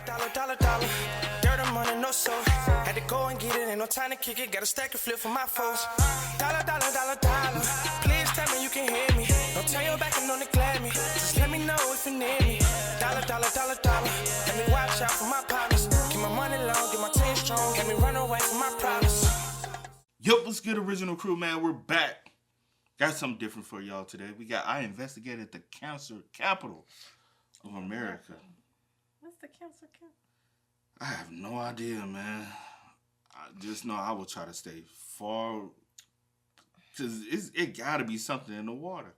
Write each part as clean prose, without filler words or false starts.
Dollar. Dirt and money, no soul. Had to go and get it, ain't no time to kick it. Got a stack and flip for my foes. Dollar. Please tell me you can hear me. Don't turn your back and don't neglect me. Just let me know if you need me. Dollar. Let me watch out for my partners. Keep my money long, get my team strong. Let me run away from my problems. Yup, what's good, original crew, man? We're back. Got something different for y'all today. I investigated the cancer capital of America. What's the cancer capital? I have no idea, man. I just know I will try to stay far, because it got to be something in the water.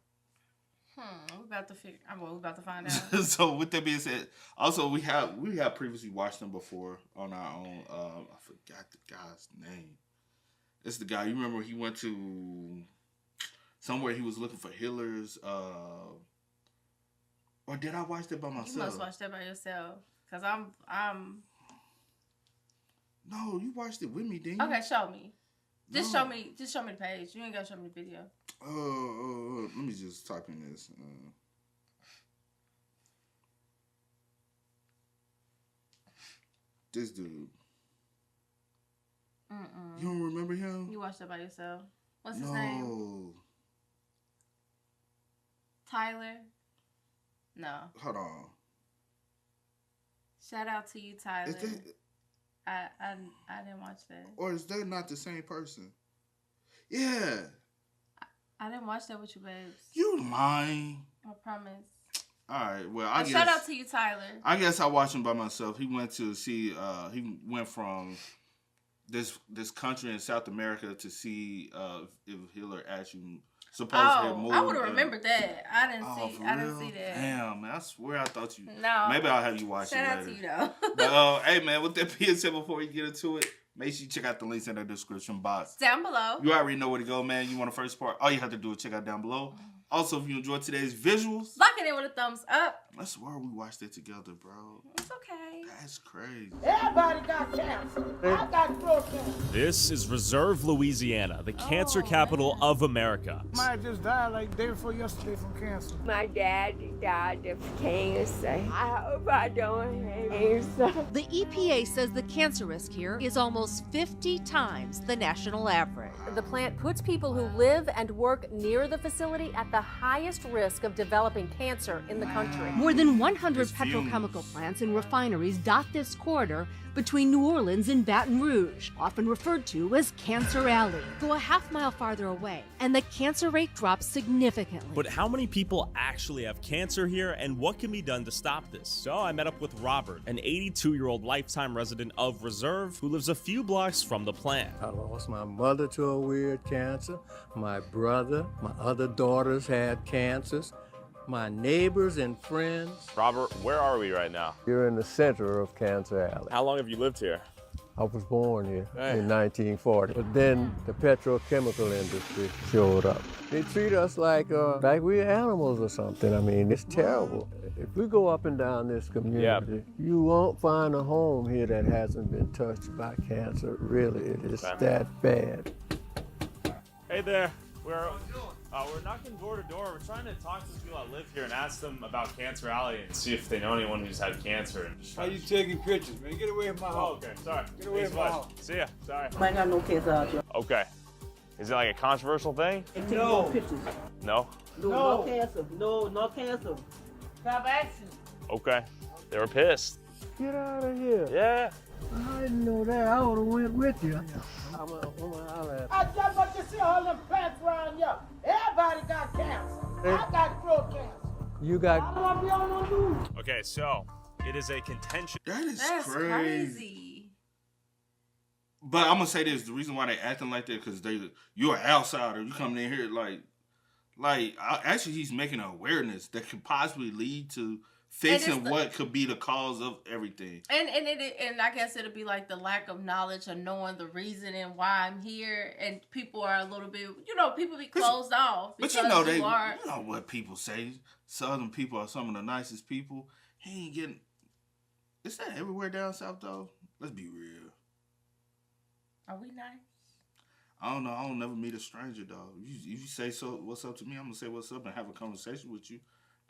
We're about to find out. So with that being said, also we have previously watched them before on our own. I forgot the guy's name. It's the guy, you remember he went to somewhere, he was looking for healers. Or did I watch that by myself? You must watch that by yourself, because I'm. No, you watched it with me, didn't you? Okay, show me. Just show me the page. You ain't gotta show me the video. Let me just type in this. This dude. You don't remember him? You watched that by yourself. What's his name? Tyler? No. Hold on. Shout out to you, Tyler. I didn't watch that. Or is that not the same person? Yeah. I didn't watch that with you, babes. You lying. I promise. All right. Well, I guess. Shout out to you, Tyler. I guess I watched him by myself. He went to see. He went from this country in South America to see if Hitler actually supposedly had moved. I would have remembered that. I didn't see that. Damn, man, I swear I thought you. No. Maybe I'll have you watch it later. Shout out to you though. But hey, man, with that being said, before we get into it, make sure you check out the links in the description box. Down below. You already know where to go, man. You want the first part? All you have to do is check out down below. Also, if you enjoyed today's visuals, lock it in with a thumbs up. I swear we watched it together, bro. It's okay. That's crazy. Everybody got cancer. I got throat cancer. This is Reserve, Louisiana, the cancer capital of America. Might just died like day before yesterday from cancer. My dad died of cancer. I hope I don't have cancer. The EPA says the cancer risk here is almost 50 times the national average. The plant puts people who live and work near the facility at the highest risk of developing cancer in the country. More than 100 petrochemical plants and refineries dot this corridor between New Orleans and Baton Rouge, often referred to as Cancer Alley. Go a half mile farther away, and the cancer rate drops significantly. But how many people actually have cancer here, and what can be done to stop this? So I met up with Robert, an 82-year-old lifetime resident of Reserve who lives a few blocks from the plant. I lost my mother to a weird cancer, my brother, my other daughters had cancers, my neighbors and friends. Robert, where are we right now? You're in the center of Cancer Alley. How long have you lived here? I was born here in 1940, but then the petrochemical industry showed up. They treat us like we're animals or something. I mean, it's terrible. If we go up and down this community, you won't find a home here that hasn't been touched by cancer. Really, it is that bad. Hey there. We're knocking door to door. We're trying to talk to people that live here and ask them about Cancer Alley and see if they know anyone who's had cancer. How you taking pictures, man? Get away from my house. Oh, okay. Sorry. Get away from my house. See ya. Sorry. I got no cancer out here. Okay. Is it like a controversial thing? No pictures. No? No cancer. No cancer. Stop asking. Okay. They were pissed. Get out of here. Yeah. I didn't know that. I would have went with you. I'm gonna holler at you. I just want to see all them plants around here. Everybody got cancer. I got throat cancer. You got. I don't want to be on no news. Okay, so it is a contention. That's crazy. But I'm gonna say this: the reason why they acting like that because you're an outsider. You coming in here actually he's making an awareness that could possibly lead to fixing what could be the cause of everything. And I guess it'll be like the lack of knowledge of knowing the reason and why I'm here, and people are a little bit, people be closed off. But you know what people say. Southern people are some of the nicest people. He ain't getting. Is that everywhere down south though? Let's be real. Are we nice? I don't know. I don't never meet a stranger though. If you say what's up to me, I'm gonna say what's up and have a conversation with you.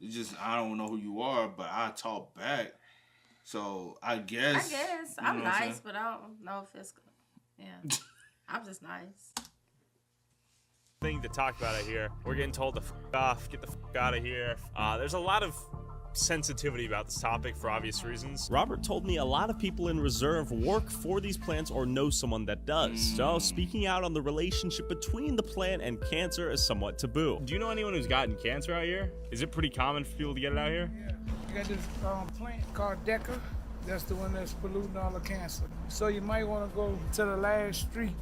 It's just I don't know who you are, but I talk back. So I guess I'm nice, but I don't know if it's good. Yeah. I'm just nice. Thing to talk about it here. We're getting told to f off, get the f out of here. There's a lot of sensitivity about this topic for obvious reasons. Robert told me a lot of people in reserve work for these plants or know someone that does. So speaking out on the relationship between the plant and cancer is somewhat taboo. Do you know anyone who's gotten cancer out here? Is it pretty common for people to get it out here? Yeah. You got this plant called Deca. That's the one that's polluting all the cancer. So you might want to go to the last street.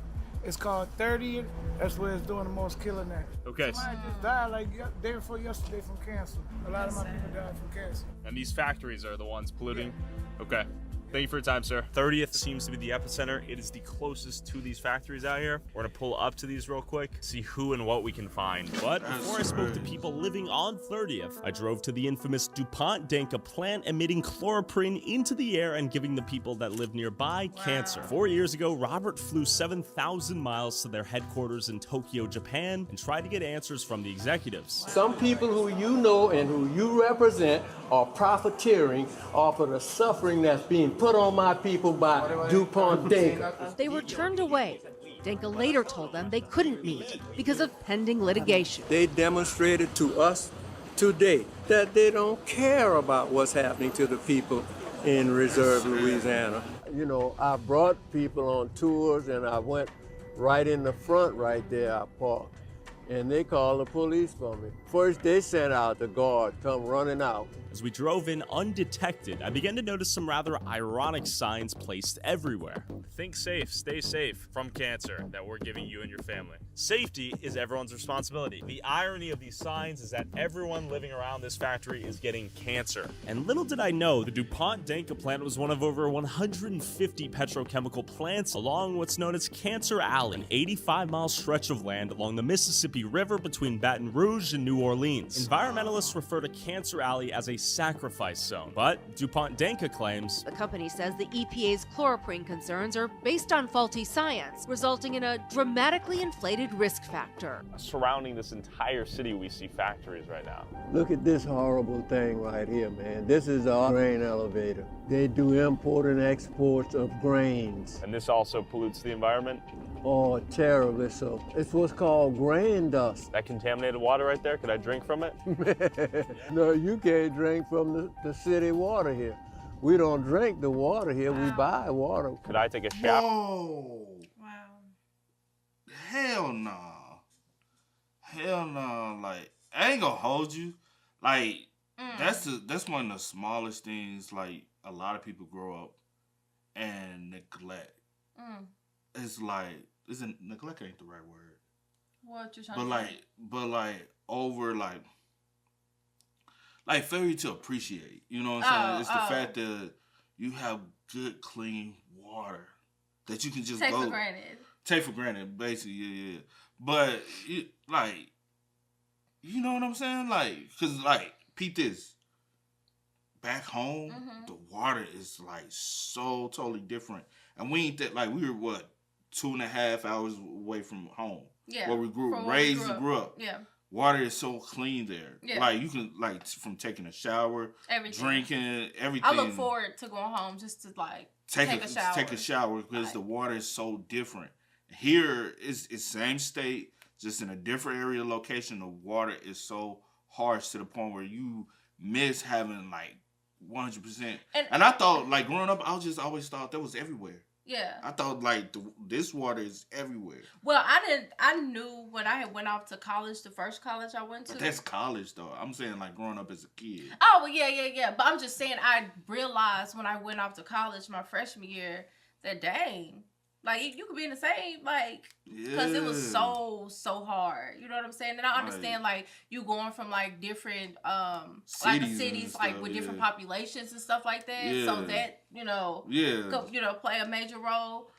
It's called 30th. That's where it's doing the most killing at. Okay. Somebody just died like day before yesterday from cancer. A lot of my people died from cancer. And these factories are the ones polluting? Yeah. Okay. Thank you for your time, sir. 30th seems to be the epicenter. It is the closest to these factories out here. We're gonna pull up to these real quick, see who and what we can find. But before I spoke to people living on 30th, I drove to the infamous DuPont Danka plant emitting chloroprene into the air and giving the people that live nearby cancer. 4 years ago, Robert flew 7,000 miles to their headquarters in Tokyo, Japan, and tried to get answers from the executives. Some people who you know and who you represent are profiteering off of the suffering that's being put on my people by DuPont Danka. They were turned away. Danka later told them they couldn't meet because of pending litigation. They demonstrated to us today that they don't care about what's happening to the people in Reserve, Louisiana. You know, I brought people on tours and I went right in the front right there, I parked. And they called the police for me. First, they sent out the guard, come running out. As we drove in undetected, I began to notice some rather ironic signs placed everywhere. Think safe, stay safe from cancer that we're giving you and your family. Safety is everyone's responsibility. The irony of these signs is that everyone living around this factory is getting cancer. And little did I know, the DuPont Danka plant was one of over 150 petrochemical plants along what's known as Cancer Alley, an 85-mile stretch of land along the Mississippi River between Baton Rouge and New Orleans. Environmentalists refer to Cancer Alley as a sacrifice zone, but DuPont Danka claims The company says the EPA's chloroprene concerns are based on faulty science, resulting in a dramatically inflated risk factor. Surrounding this entire city, we see factories right now. Look at this horrible thing right here, man. This is our grain elevator. They do import and exports of grains. And this also pollutes the environment? Oh, terribly so. It's what's called grain dust. That contaminated water right there, could I drink from it? No, you can't drink from the city water here. We don't drink the water here, we buy water. Could I take a shower? Whoa. Wow. Hell no. Hell no. Like, I ain't gonna hold you. Like, that's one of the smallest things, like, a lot of people grow up and neglect. It's like, neglect ain't the right word. What you trying to say? Over failure to appreciate. You know what I'm saying? It's the fact that you have good, clean water that you can just take for granted. Take for granted, basically, yeah. But you know what I'm saying? Like, cause peep this. Back home, the water is like so totally different, and we ain't that we were 2.5 hours away from home. Yeah, where we grew up. Yeah, water is so clean there. Yeah, like you can from taking a shower, everything. Drinking, everything. I look forward to going home just to take a shower. Take a shower because the water is so different. Here it's same state, just in a different area location. The water is so harsh to the point where you miss having 100%. And I thought, growing up, I just always thought that was everywhere. Yeah. I thought, this water is everywhere. Well, I knew when I went off to college, the first college I went to. But that's college, though. I'm saying, growing up as a kid. Oh, well, yeah. But I'm just saying, I realized when I went off to college my freshman year that, dang, you could be in the same, because it was so hard. You know what I'm saying? And I understand, you going from, different, cities stuff, with different populations and stuff like that. Yeah. So that, play a major role.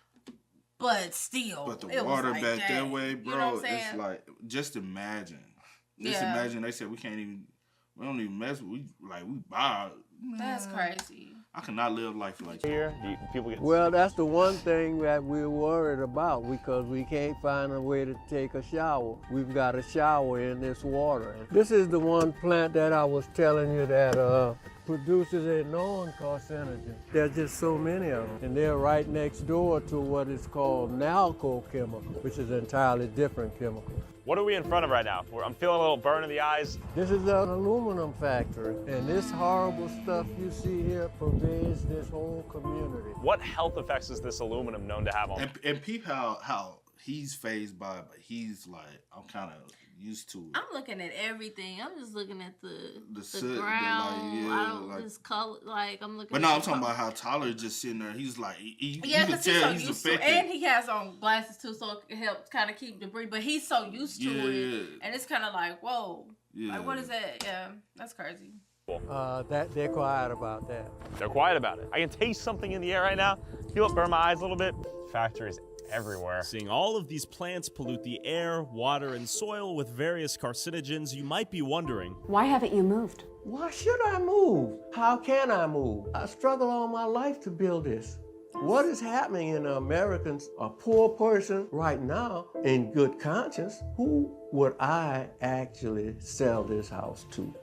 But still. But the water back that way, bro, you know it's just imagine. Just imagine they said we don't even mess with, we buy. That's crazy. I cannot live life like that. Here, people well, that's the one thing that we're worried about because we can't find a way to take a shower. We've got to shower in this water. This is the one plant that I was telling you that produces a known carcinogen. There's just so many of them. And they're right next door to what is called chemical, which is an entirely different chemical. What are we in front of right now? I'm feeling a little burn in the eyes. This is an aluminum factory, and this horrible stuff you see here pervades this whole community. What health effects is this aluminum known to have on? And peep how he's phased by it, but he's like, I'm kind of used to it. I'm looking at everything. I'm just looking at the soot, ground. I don't just color like I'm looking. But no, I'm talking about how Tyler just sitting there. He's like, you can tell he's affected. And he has on glasses too, so it helps kind of keep debris. But he's so used to it, and it's kind of like, whoa, like what is that? Yeah, that's crazy. That they're quiet about that. They're quiet about it. I can taste something in the air right now. Feel it burn my eyes a little bit. Factories everywhere. Seeing all of these plants pollute the air, water, and soil with various carcinogens, you might be wondering, why haven't you moved? Why should I move? How can I move? I struggled all my life to build this. What is happening in Americans, a poor person right now in good conscience, who would I actually sell this house to?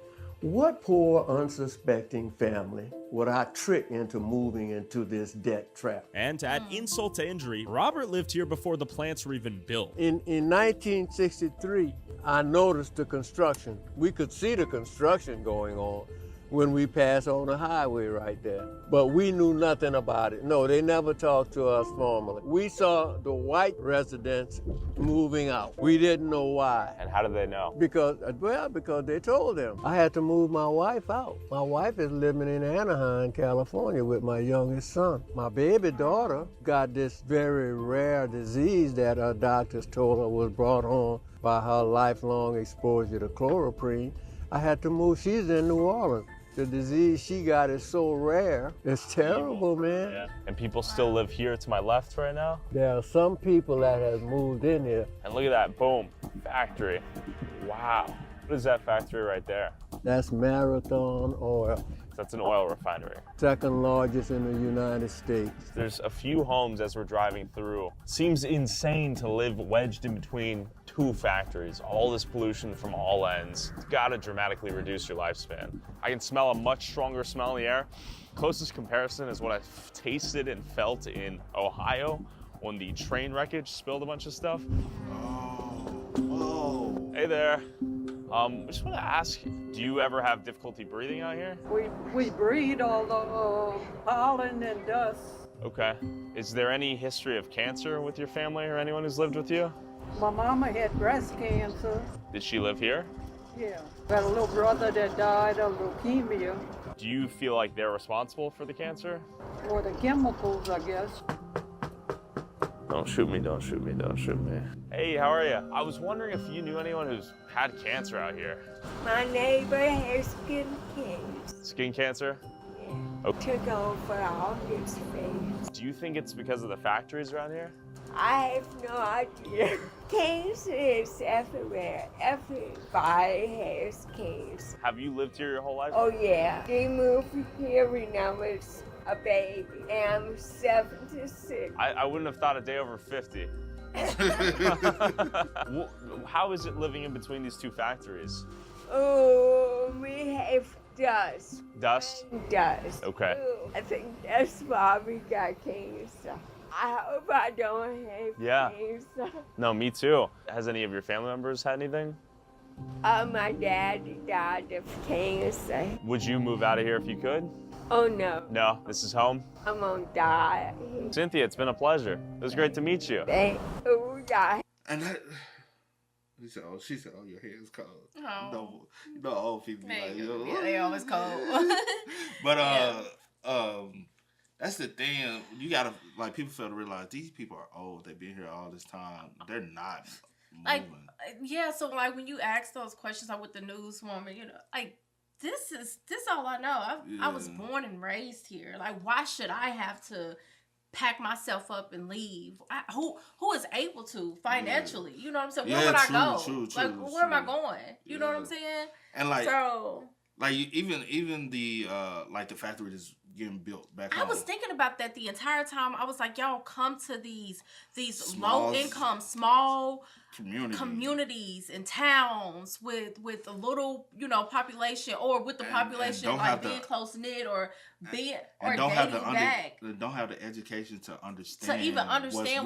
What poor, unsuspecting family would I trick into moving into this debt trap? And to add insult to injury, Robert lived here before the plants were even built. In 1963, I noticed the construction. We could see the construction going on when we passed on the highway right there. But we knew nothing about it. No, they never talked to us formally. We saw the white residents moving out. We didn't know why. And how did they know? Because they told them. I had to move my wife out. My wife is living in Anaheim, California with my youngest son. My baby daughter got this very rare disease that her doctors told her was brought on by her lifelong exposure to chloroprene. I had to move. She's in New Orleans. The disease she got is so rare. It's terrible, man. Yeah. And people still live here to my left right now? There are some people that have moved in here. And look at that, boom, factory. Wow. What is that factory right there? That's Marathon Oil. That's an oil refinery. Second largest in the United States. There's a few homes as we're driving through. Seems insane to live wedged in between two factories. All this pollution from all ends. It's gotta dramatically reduce your lifespan. I can smell a much stronger smell in the air. Closest comparison is what I tasted and felt in Ohio when the train wreckage spilled a bunch of stuff. Oh. Hey there. I just want to ask, do you ever have difficulty breathing out here? We breathe all the pollen and dust. Okay. Is there any history of cancer with your family or anyone who's lived with you? My mama had breast cancer. Did she live here? Yeah. Got a little brother that died of leukemia. Do you feel like they're responsible for the cancer? Or the chemicals, I guess. Don't shoot me, don't shoot me, don't shoot me. Hey, how are you? I was wondering if you knew anyone who's had cancer out here. My neighbor has skin cancer. Skin cancer? Yeah. Okay. Took over all his face. Do you think it's because of the factories around here? I have no idea. Cancer is everywhere. Everybody has cancer. Have you lived here your whole life? Oh yeah. We moved here when I was a baby, and I'm 76. I wouldn't have thought a day over 50. How is it living in between these two factories? Oh, we have dust. Dust? Dust. Okay. Ooh, I think that's why we got cancer. I hope I don't have cancer. No, me too. Has any of your family members had anything? My dad died of cancer. Would you move out of here if you could? Oh, no. No, this is home? I'm gonna die. Cynthia, it's been a pleasure. It was great to meet you. Oh, God. And that, she said, oh, your hair is cold. Oh. No, old people be like, yeah, they always cold. But, that's the thing. You gotta, like, people fail to realize these people are old. They've been here all this time. They're not moving. Like, yeah, so, like, when you ask those questions, like, with the newswoman, you know, like, this all I know. I was born and raised here. Like, why should I have to pack myself up and leave? Who is able to financially? You know what I'm saying? Where would I go? True, like, where am I going? You know what I'm saying? And like, so, like even the like the factory that's getting built back home. I was thinking about that the entire time. I was like, y'all come to these low income, small communities and towns with a little, you know, population, or with the population like being close knit or being or dating back. Don't have the education to understand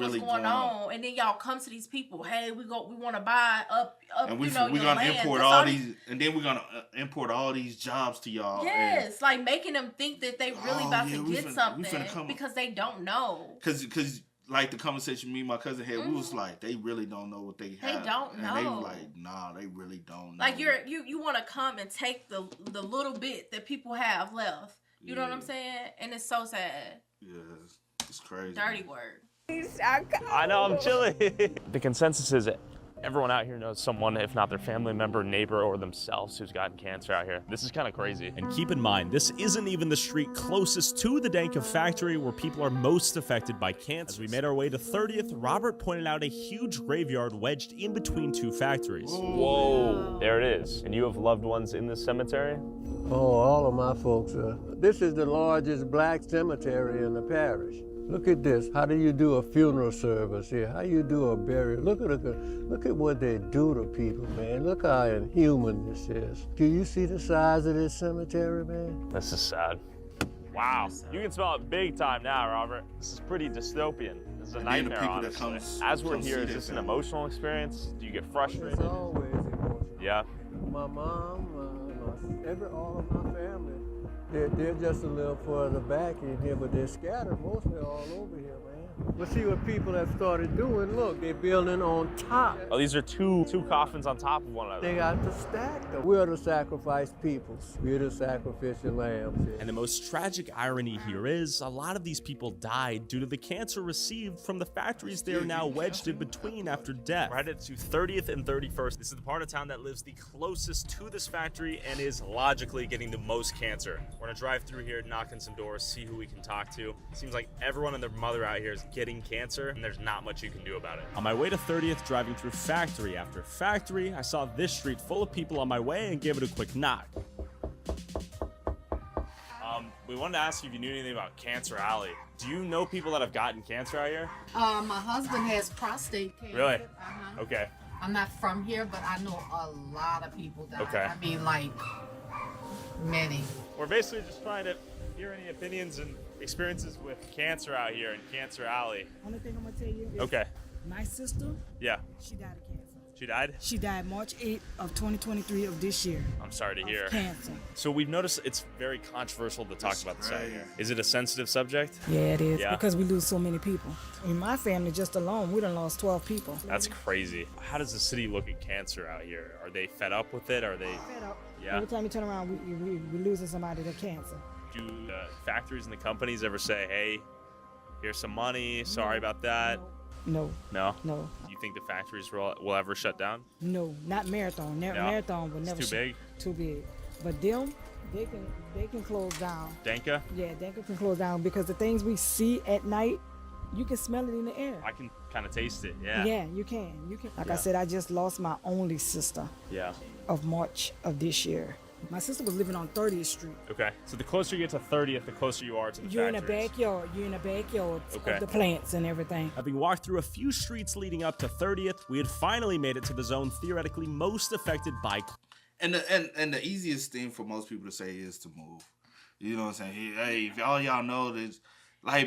what's really going on. And then y'all come to these people, hey, we want to buy up and we're gonna land. Import all these, and then we're gonna import all these jobs to y'all. Yes, like making them think that they really about to get something because they don't know. Because like the conversation me and my cousin had, we was like, they really don't know what they have. They don't know. And they were like, nah, they really don't know. Like you want to come and take the little bit that people have left. You know what I'm saying? And it's so sad. Yeah, it's crazy. Dirty word. I know, I'm chilling. The consensus is everyone out here knows someone, if not their family member, neighbor, or themselves who's gotten cancer out here. This is kind of crazy. And keep in mind, this isn't even the street closest to the Danka factory where people are most affected by cancer. As we made our way to 30th, Robert pointed out a huge graveyard wedged in between two factories. Whoa, there it is. And you have loved ones in this cemetery? Oh, all of my folks are. This is the largest black cemetery in the parish. Look at this. How do you do a funeral service here? How you do a burial? Look at what they do to people, man. Look how inhuman this is. Do you see the size of this cemetery, man? This is sad. Wow. You can smell it big time now, Robert. This is pretty dystopian. This is a nightmare, honestly. As we're here, is this an emotional experience? Do you get frustrated? It's always emotional. Yeah. My mom, all of my family, they're just a little further back in here, but they're scattered mostly all over here, man. But see what people have started doing, look, they're building on top. Oh, these are two coffins on top of one another. They got to stack them. We're the sacrificed peoples. We're the sacrificial lambs here. And the most tragic irony here is a lot of these people died due to the cancer received from the factories they are now wedged in between after death. We're headed to 30th and 31st. This is the part of town that lives the closest to this factory and is logically getting the most cancer. We're gonna drive through here, knock on some doors, see who we can talk to. Seems like everyone and their mother out here is getting cancer, and there's not much you can do about it. On my way to 30th, driving through factory after factory, I saw this street full of people on my way and gave it a quick knock. We wanted to ask you if you knew anything about Cancer Alley. Do you know people that have gotten cancer out here? My husband has prostate cancer. Really? Uh-huh. Okay. I'm not from here, but I know a lot of people that. Okay. I mean, like, many. We're basically just trying to hear any opinions and experiences with cancer out here in Cancer Alley. Only thing I'm gonna tell you is Okay. my sister, Yeah. she died of cancer. She died? She died March 8th of 2023 of this year. I'm sorry to hear. Cancer. So we've noticed it's very controversial to talk about this out here. Is it a sensitive subject? Yeah, it is, Yeah. because we lose so many people. In my family, just alone, we done lost 12 people. That's crazy. How does the city look at cancer out here? Are they fed up with it? Are they Fed up. Yeah. Every time you turn around, we losing somebody to cancer. Do the factories and the companies ever say, hey, here's some money, sorry about that? No. No? No. Do you think the factories will ever shut down? No, not Marathon. No? Marathon will It's never. too big? Too big. But them, they can close down. Danka? Yeah, Danka can close down because the things we see at night, you can smell it in the air. I can kind of taste it, yeah. Yeah, you can. Like I Yeah. said, I just lost my only sister Yeah. of March of this year. My sister was living on 30th Street. Okay. So the closer you get to 30th, the closer you are to the You're in the factories. backyard. You're in the backyard Okay. of the plants and everything. Having walked through a few streets leading up to 30th, we had finally made it to the zone theoretically most affected by. And the easiest thing for most people to say is to move. You know what I'm saying? Hey, if all y'all know this, like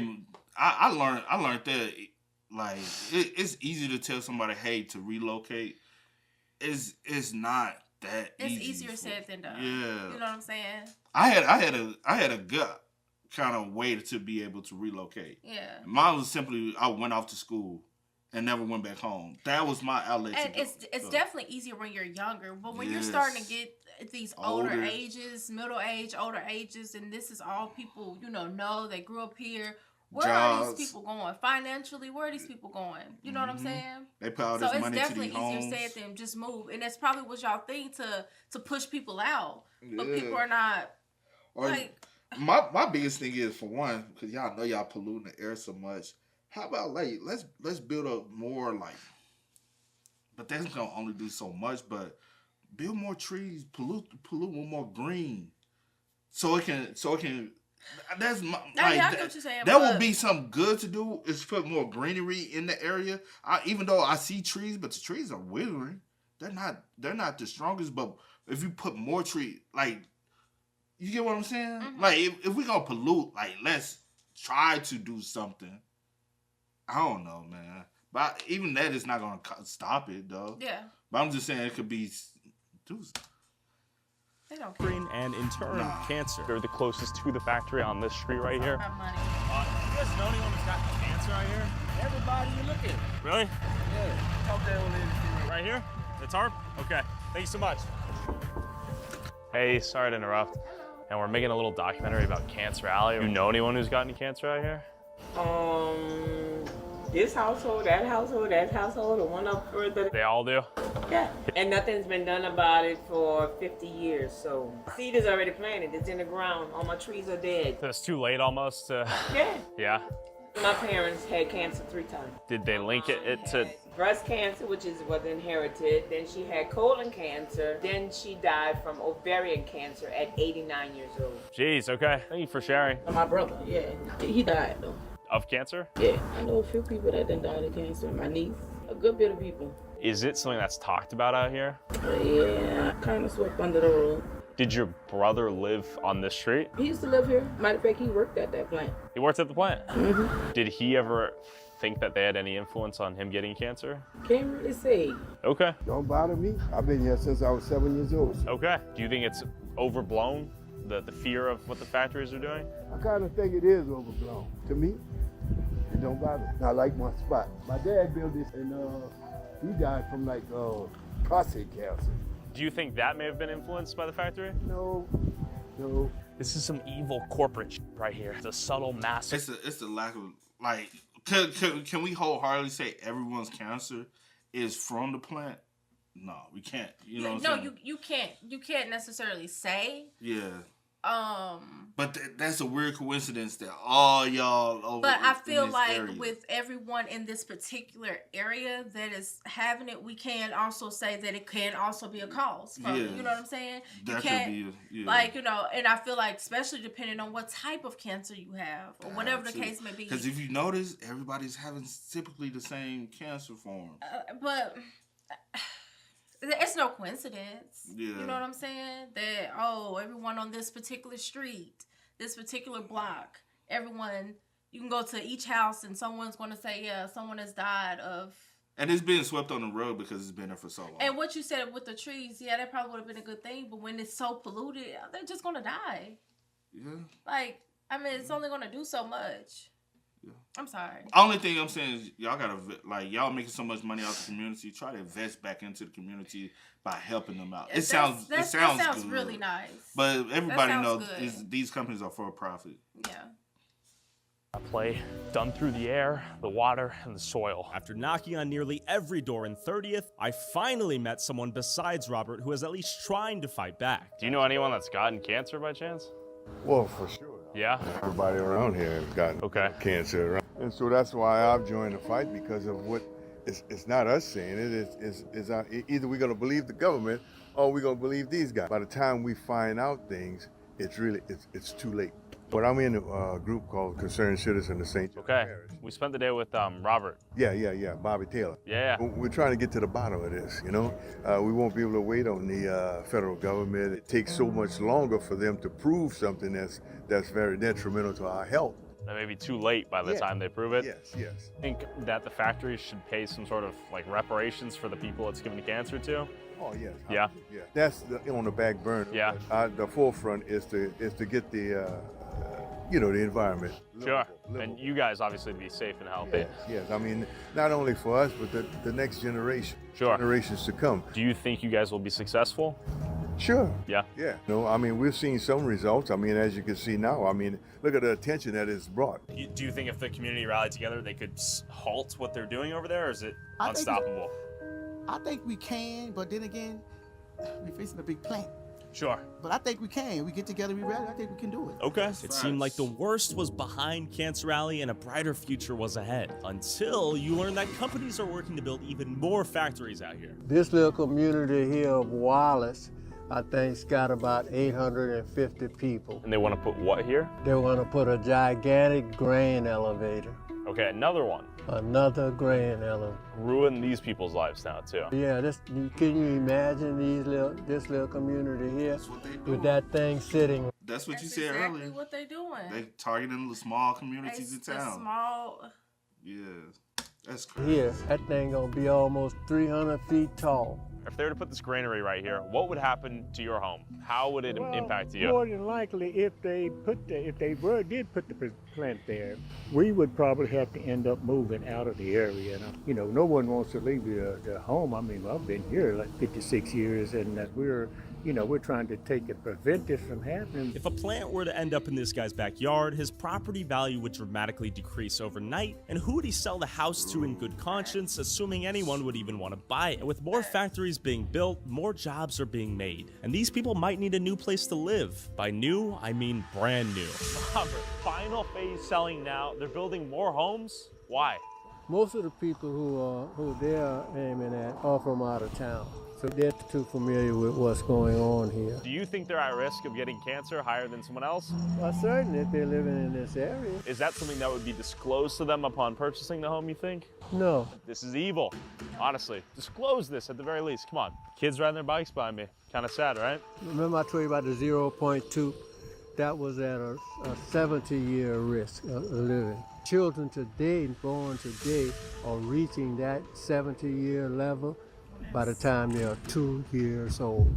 I learned that like it's easy to tell somebody, hey, to relocate. It's not that It's easy. easier said than done. Yeah. You know what I'm saying? I had a good kind of way to be able to relocate. Yeah. Mine was simply I went off to school and never went back home. That was my outlet. And to it's go. definitely easier when you're younger, but when you're Yes. starting to get these older Older. ages, middle age, older ages, and this is all people know they grew up here. Where are Jobs. these people going financially? Where are these people going? You know what I'm saying? They put all So this it's money to definitely these easier homes. said than just move, and that's probably what y'all think to push people out, but Yeah. people are not. Or Like, my biggest thing is, for one, because y'all know y'all polluting the air so much. How about like let's build up more like, but that's gonna only do so much. But build more trees, pollute with more green, so it can That's my, I like, get what you're saying, that but- would be something good to do, is put more greenery in the area. Even though I see trees, but the trees are withering. They're not the strongest, but if you put more trees, like, you get what I'm saying? Mm-hmm. Like, if we gonna pollute, like, let's try to do something. I don't know, man. But even that is not gonna stop it, though. Yeah. But I'm just saying it could be. They don't care. And in turn, cancer. They're the closest to the factory on this street right here. About money. You guys know anyone who's got cancer out here? Everybody you look at. Really? Yeah. Talk that old lady. Right here? The tarp? Okay. Thank you so much. Hey, sorry to interrupt. And we're making a little documentary about Cancer Alley. You know anyone who's gotten cancer out here? This household, that household, the one up further. They all do? Yeah. And nothing's been done about it for 50 years, so. Seed is already planted, it's in the ground, all my trees are dead. So it's too late almost to... Yeah. Yeah? My parents had cancer 3 times. Did they link it to... Breast cancer, which was inherited, then she had colon cancer, then she died from ovarian cancer at 89 years old. Jeez, okay. Thank you for sharing. My brother, yeah, he died though. Of cancer? Yeah, I know a few people that done died of cancer. My niece, a good bit of people. Is it something that's talked about out here? Yeah, kind of swept under the rug. Did your brother live on this street? He used to live here. Matter of fact, he worked at that plant. He worked at the plant? Mm-hmm. Did he ever think that they had any influence on him getting cancer? Can't really say. Okay. Don't bother me. I've been here since I was 7 years old. Okay. Do you think it's overblown, the fear of what the factories are doing? I kind of think it is overblown. To me, it don't bother me. I like my spot. My dad built this and he died from like prostate cancer. Do you think that may have been influenced by the factory? No. This is some evil corporate right here. It's a subtle, massive. It's the lack of, like, can we wholeheartedly say everyone's cancer is from the plant? No, we can't. You know what I'm saying? you can't necessarily say. Yeah. But that's a weird coincidence that all y'all over. But I feel like area. with everyone in this particular area that is having it, we can also say that it can also be a cause. From, Yeah. You know what I'm saying? That you could can't, be yeah. like, you know, and I feel like especially depending on what type of cancer you have or whatever the case may be. Because if you notice, everybody's having typically the same cancer form. But it's no coincidence. Yeah. You know what I'm saying? That, everyone on this particular street, this particular block, everyone, you can go to each house and someone's going to say, yeah, someone has died of. And it's been swept on the road because it's been there for so long. And what you said with the trees, yeah, that probably would have been a good thing. But when it's so polluted, they're just going to die. Yeah. Like, I mean, it's only going to do so much. Yeah. I'm sorry. Only thing I'm saying is y'all gotta, like, y'all making so much money out the community. Try to invest back into the community by helping them out. It sounds good. Really nice. But everybody knows good. these companies are for profit. Yeah. A play done through the air, the water, and the soil. After knocking on nearly every door in 30th, I finally met someone besides Robert who is at least trying to fight back. Do you know anyone that's gotten cancer by chance? Well, for sure. Yeah? Everybody around here has gotten cancer. And so that's why I've joined the fight, because of what, it's not us saying it, it's either we're going to believe the government or we're going to believe these guys. By the time we find out things, it's too late. But I'm in a group called Concerned Citizen of St. John Parish. We spent the day with Robert. Yeah, Bobby Taylor. Yeah. We're trying to get to the bottom of this, you know. We won't be able to wait on the federal government. It takes so much longer for them to prove something that's very detrimental to our health. That may be too late by the time they prove it. Yes. Think that the factory should pay some sort of like reparations for the people it's given the cancer to? Oh, yes. Yeah. That's on the back burner. Yeah. The forefront is to get the the environment. Sure. And you guys obviously to be safe and healthy. Yes. I mean, not only for us, but the next generation. Sure. Generations to come. Do you think you guys will be successful? Sure. Yeah. No, I mean, we've seen some results. I mean, as you can see now, I mean, look at the attention that it's brought. Do you think if the community rallied together, they could halt what they're doing over there, or is it unstoppable? I think we can, but then again, we're facing a big plant. Sure. But I think we can. We get together, we rally. I think we can do it. Okay. It seemed like the worst was behind Cancer Alley and a brighter future was ahead. Until you learn that companies are working to build even more factories out here. This little community here of Wallace, I think it's got about 850 people. And they want to put what here? They want to put a gigantic grain elevator. Okay, another one. Another grain elevator. Ruin these people's lives now, too. Yeah, can you imagine this little community here with that thing sitting? That's what you said exactly earlier. What they doing? They targeting the small communities in town. Small. Yeah, that's crazy. Here, that thing gonna be almost 300 feet tall. If they were to put this granary right here, what would happen to your home? How would it impact you? More than likely, if they did put the plant there, we would probably have to end up moving out of the area. You know, no one wants to leave their home. I mean, I've been here like 56 years, and we're trying to prevent this from happening. If a plant were to end up in this guy's backyard, his property value would dramatically decrease overnight, and who would he sell the house to in good conscience, assuming anyone would even want to buy it? And with more factories being built, more jobs are being made, and these people might need a new place to live. By new, I mean brand new. Robert, final phase selling now. They're building more homes? Why? Most of the people who they're aiming at are from out of town. So they're too familiar with what's going on here. Do you think they're at risk of getting cancer higher than someone else? Well, certainly if they're living in this area. Is that something that would be disclosed to them upon purchasing the home, you think? No. This is evil, honestly. Disclose this at the very least. Come on. Kids riding their bikes by me. Kind of sad, right? Remember I told you about the 0.2? That was at a 70-year risk of living. Children today, born today, are reaching that 70-year level by the time they're 2 years old.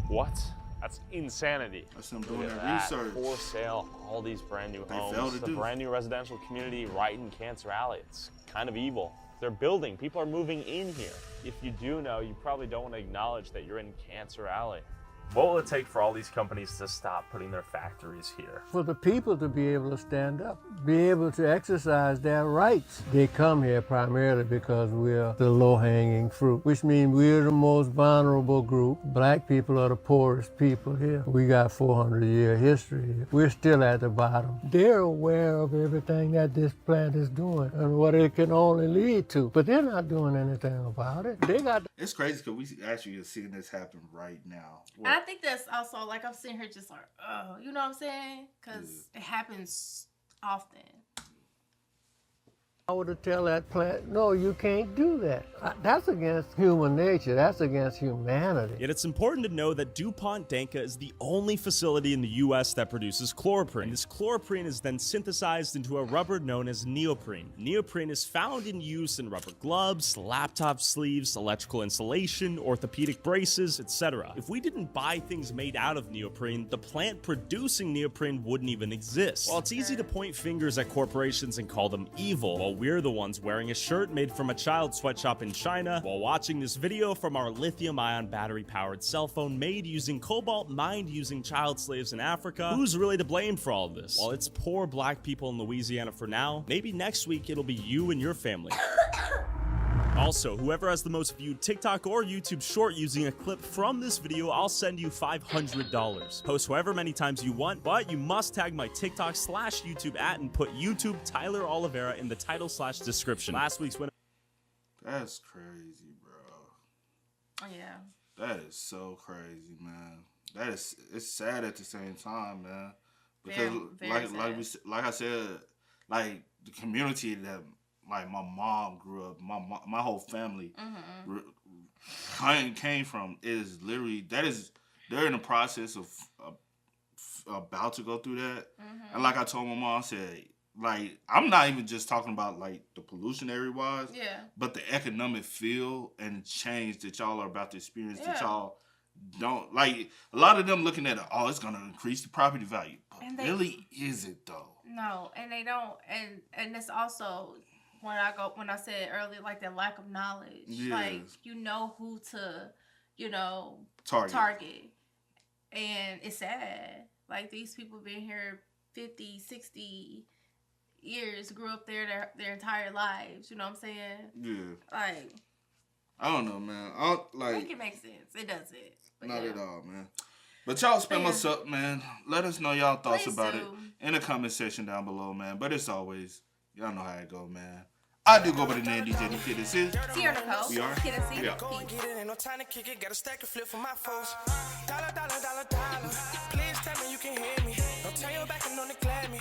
What? That's insanity. That's them doing their that. research. For sale, all these brand new homes. failed to The do. brand new residential community right in Cancer Alley. It's kind of evil. They're building. People are moving in here. If you do know, you probably don't want to acknowledge that you're in Cancer Alley. What will it take for all these companies to stop putting their factories here? For the people to be able to stand up, be able to exercise their rights. They come here primarily because we're the low-hanging fruit, which means we're the most vulnerable group. Black people are the poorest people here. We got 400-year history here. We're still at the bottom. They're aware of everything that this plant is doing and what it can only lead to, but they're not doing anything about it. It's crazy because we actually are seeing this happen right now. And I think that's also, like, I'm sitting here just like, oh, you know what I'm saying? Because it happens often. I would tell that plant, no, you can't do that. That's against human nature. That's against humanity. Yet it's important to know that DuPont Danca is the only facility in the US that produces chloroprene. This chloroprene is then synthesized into a rubber known as neoprene. Neoprene is found in use in rubber gloves, laptop sleeves, electrical insulation, orthopedic braces, etc. If we didn't buy things made out of neoprene, the plant producing neoprene wouldn't even exist. While it's easy to point fingers at corporations and call them evil, while we're the ones wearing a shirt made from a child sweatshop in China, while watching this video from our lithium-ion battery-powered cell phone made using cobalt mined using child slaves in Africa, who's really to blame for all this? Well, it's poor black people in Louisiana for now. Maybe next week it'll be you and your family. Also, whoever has the most viewed TikTok or YouTube short using a clip from this video, I'll send you $500. Post however many times you want, but you must tag my TikTok/YouTube @ and put YouTube Tyler Oliveira in the title/description. Last week's winner. That's crazy, bro. Oh, yeah. That is so crazy, man. It's sad at the same time, man. Because like I said, like the community that like my mom grew up, my whole family came from is literally they're in the process of about to go through that. And like I told my mom, I said, like, I'm not even just talking about like the pollution area-wise, but the economic feel and change that y'all are about to experience that y'all don't like. A lot of them looking at it, oh, it's gonna increase the property value, but really is it though? No, and they don't, and it's also when I said earlier, like that lack of knowledge, like you know who to, target, and it's sad. Like these people been here 50, 60 years, grew up there their entire lives. You know what I'm saying? Yeah. Like, I don't know, man. I think it makes sense. It doesn't. But not at all, man. But y'all spam us up, man. Let us know y'all thoughts about it in the comment section down below, man. But as always, y'all know how it go, man. I do go by the name DJ Kid and C. Sierra Nicole. We are. Kid and C. Yeah. Go and get it, ain't no time to kick it. Got a stack and flip for my foes. Dollar, dollar, dollar, dollar. Please tell me you can hear me. Don't turn your back and don't neglect me.